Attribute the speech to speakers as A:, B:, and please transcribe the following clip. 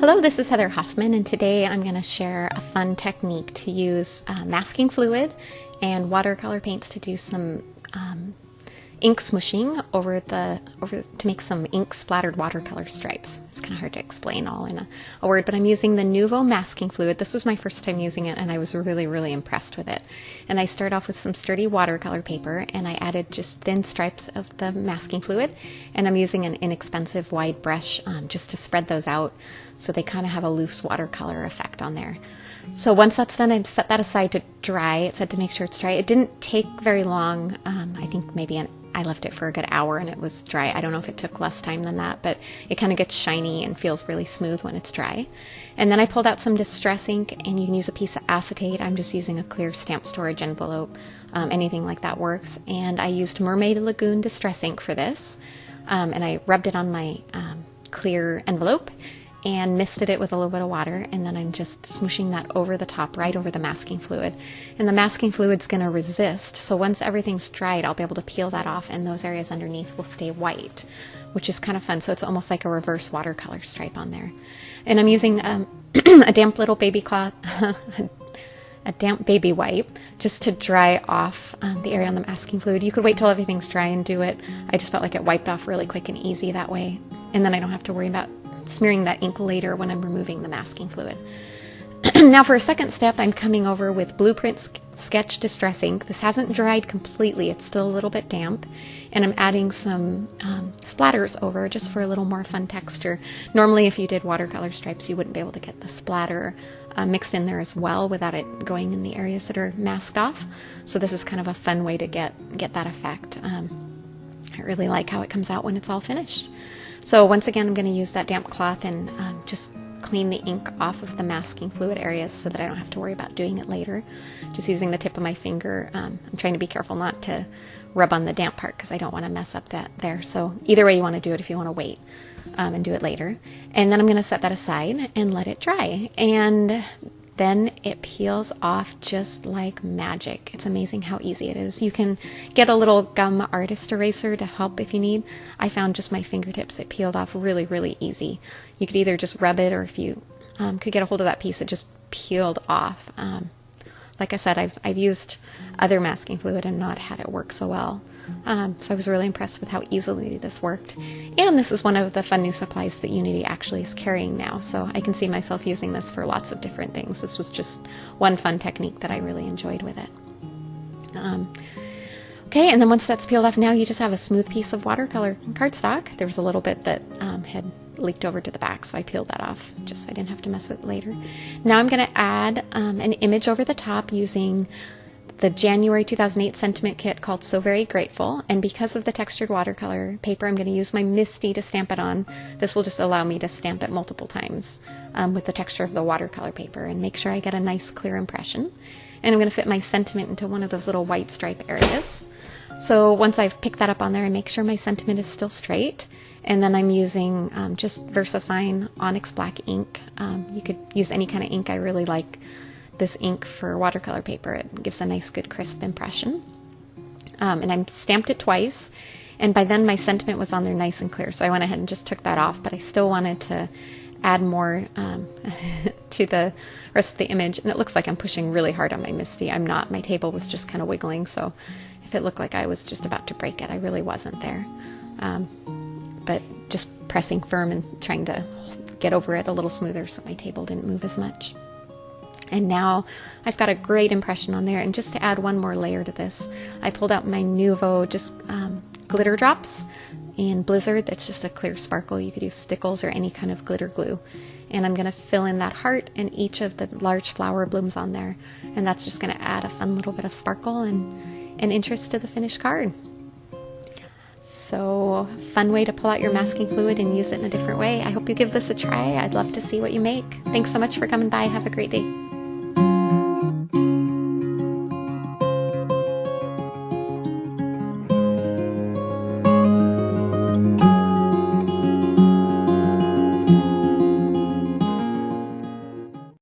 A: Hello, this is Heather Hoffman, and today I'm going to share a fun technique to use masking fluid and watercolor paints to do some ink smooshing over to make some ink splattered watercolor stripes. It's kind of hard to explain all in a word, but I'm using the Nuvo masking fluid. This was my first time using it, and I was really impressed with it. And I start off with some sturdy watercolor paper, and I added just thin stripes of the masking fluid, and I'm using an inexpensive wide brush just to spread those out so they kind of have a loose watercolor effect on there. So once that's done, I set that aside to dry. It said to make sure it's dry. It didn't take very long. I think maybe I left it for a good hour and it was dry. I don't know if it took less time than that, but it kind of gets shiny and feels really smooth when it's dry. And then I pulled out some distress ink, and you can use a piece of acetate. I'm just using a clear stamp storage envelope. Anything like that works. And I used Mermaid Lagoon distress ink for this. And I rubbed it on my clear envelope and misted it with a little bit of water, and then I'm just smooshing that over the top, right over the masking fluid. And the masking fluid's going to resist, so once everything's dried, I'll be able to peel that off, and those areas underneath will stay white, which is kind of fun. So it's almost like a reverse watercolor stripe on there. And I'm using a damp little baby cloth, a damp baby wipe, just to dry off the area on the masking fluid. You could wait till everything's dry and do it. I just felt like it wiped off really quick and easy that way, and then I don't have to worry about smearing that ink later when I'm removing the masking fluid. Now for a second step, I'm coming over with Blueprint Sketch Distress Ink. This hasn't dried completely, it's still a little bit damp, and I'm adding some splatters over just for a little more fun texture. Normally if you did watercolor stripes, you wouldn't be able to get the splatter mixed in there as well without it going in the areas that are masked off. So this is kind of a fun way to get that effect. I really like how it comes out when it's all finished. So once again, I'm going to use that damp cloth and just clean the ink off of the masking fluid areas so that I don't have to worry about doing it later. Just using the tip of my finger. I'm trying to be careful not to rub on the damp part because I don't want to mess up that there. So either way you want to do it, if you want to wait and do it later. And then I'm going to set that aside and let it dry. And then it peels off just like magic. It's amazing how easy it is. You can get a little gum artist eraser to help if you need. I found just my fingertips, it peeled off really easy. You could either just rub it, or if you could get a hold of that piece, it just peeled off. Like I said, I've used other masking fluid and not had it work so well. So I was really impressed with how easily this worked. And this is one of the fun new supplies that Unity actually is carrying now, so I can see myself using this for lots of different things. This was just one fun technique that I really enjoyed with it. Okay, and then once that's peeled off, now you just have a smooth piece of watercolor cardstock. There was a little bit that had leaked over to the back, so I peeled that off just so I didn't have to mess with it later. Now I'm going to add an image over the top using the January 2008 sentiment kit called So Very Grateful, and because of the textured watercolor paper, I'm going to use my Misty to stamp it on. This will just allow me to stamp it multiple times with the texture of the watercolor paper and make sure I get a nice clear impression. And I'm going to fit my sentiment into one of those little white stripe areas. So once I've picked that up on there, I make sure my sentiment is still straight. And then I'm using just VersaFine Onyx Black ink. You could use any kind of ink. I really like this ink for watercolor paper. It gives a nice, good, crisp impression. And I stamped it twice, and by then my sentiment was on there nice and clear, so I went ahead and just took that off, but I still wanted to add more to the rest of the image, and it looks like I'm pushing really hard on my Misty. I'm not. My table was just kind of wiggling, so if it looked like I was just about to break it, I really wasn't there. But just pressing firm and trying to get over it a little smoother so my table didn't move as much. And now I've got a great impression on there. And just to add one more layer to this, I pulled out my Nuvo just glitter drops in Blizzard. That's just a clear sparkle. You could use stickles or any kind of glitter glue. And I'm going to fill in that heart and each of the large flower blooms on there. And that's just going to add a fun little bit of sparkle and interest to the finished card. So, fun way to pull out your masking fluid and use it in a different way. I hope you give this a try. I'd love to see what you make. Thanks so much for coming by. Have a great day.